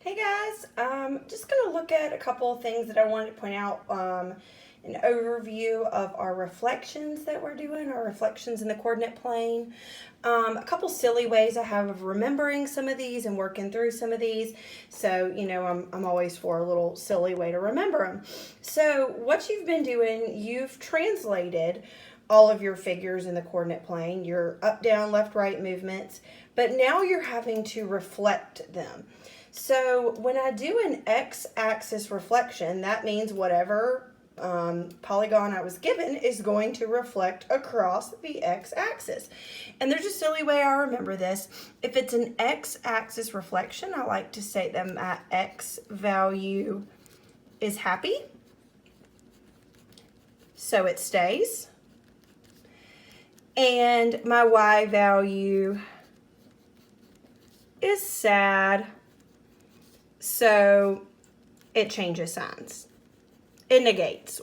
Hey guys, just going to look at a couple of things that I wanted to point out. An overview of our reflections that we're doing, our reflections in the coordinate plane. A couple silly ways I have of remembering some of these and working through some of these. So, I'm always for a little silly way to remember them. So, what you've been doing, you've translated all of your figures in the coordinate plane, your up, down, left, right movements, but now you're having to reflect them. So when I do an x-axis reflection, that means whatever polygon I was given is going to reflect across the x-axis. And there's a silly way I remember this. If it's an x-axis reflection, I like to say that my x value is happy, so it stays. And my y value is sad, so it changes signs. It negates.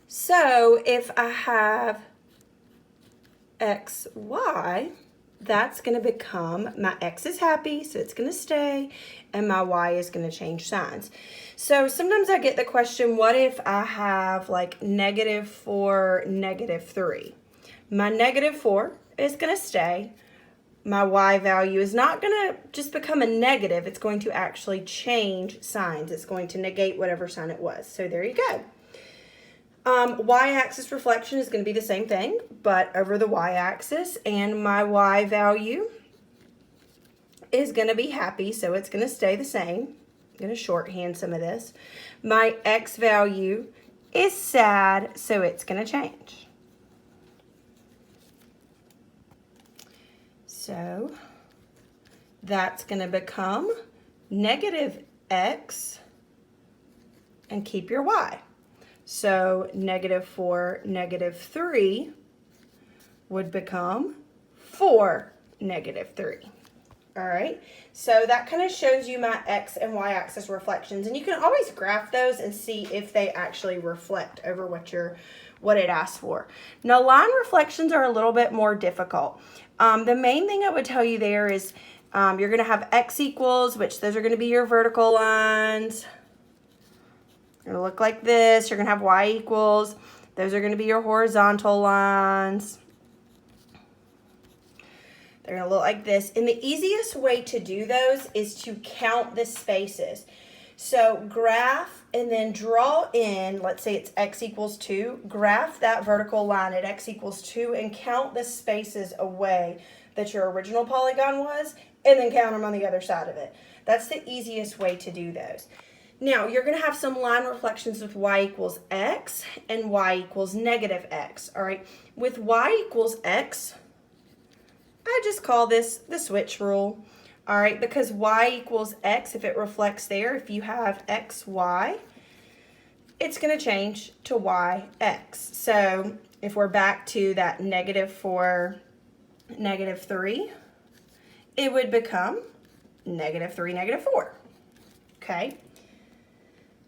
So if I have xy, that's going to become, my x is happy, so it's going to stay, and my y is going to change signs. So sometimes I get the question, what if I have like -4, -3? My -4 is going to stay. My y value is not going to just become a negative. It's going to actually change signs. It's going to negate whatever sign it was. So there you go. Y-axis reflection is going to be the same thing, but over the y-axis, and my y value is going to be happy, so it's going to stay the same. I'm going to shorthand some of this. My x value is sad, so it's going to change. So that's going to become -x and keep your y. So -4, -3 would become 4, -3. All right, so that kind of shows you my x and y axis reflections, and you can always graph those and see if they actually reflect over what it asks for. Now, line reflections are a little bit more difficult. The main thing I would tell you there is you're going to have x equals, which those are going to be your vertical lines. They're going to look like this. You're going to have y equals. Those are going to be your horizontal lines. They're going to look like this. And the easiest way to do those is to count the spaces. So graph and then draw in, let's say it's x equals 2, graph that vertical line at x equals 2 and count the spaces away that your original polygon was, and then count them on the other side of it. That's the easiest way to do those. Now, you're going to have some line reflections with y equals x and y equals -x, all right? With y equals x, I just call this the switch rule. All right, because y equals x, if it reflects there, if you have xy, it's going to change to yx. So if we're back to that -4, -3, it would become -3, -4. Okay.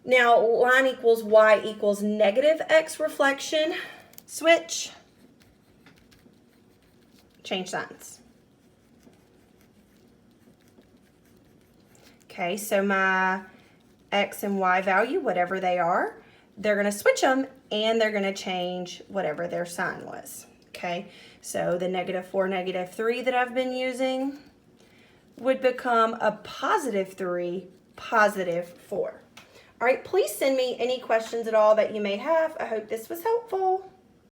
Now, line equals y equals -x reflection, switch, change signs. Okay, so my x and y value, whatever they are, they're going to switch them and they're going to change whatever their sign was. Okay, so the -4, -3 that I've been using would become a +3, +4. All right, please send me any questions at all that you may have. I hope this was helpful.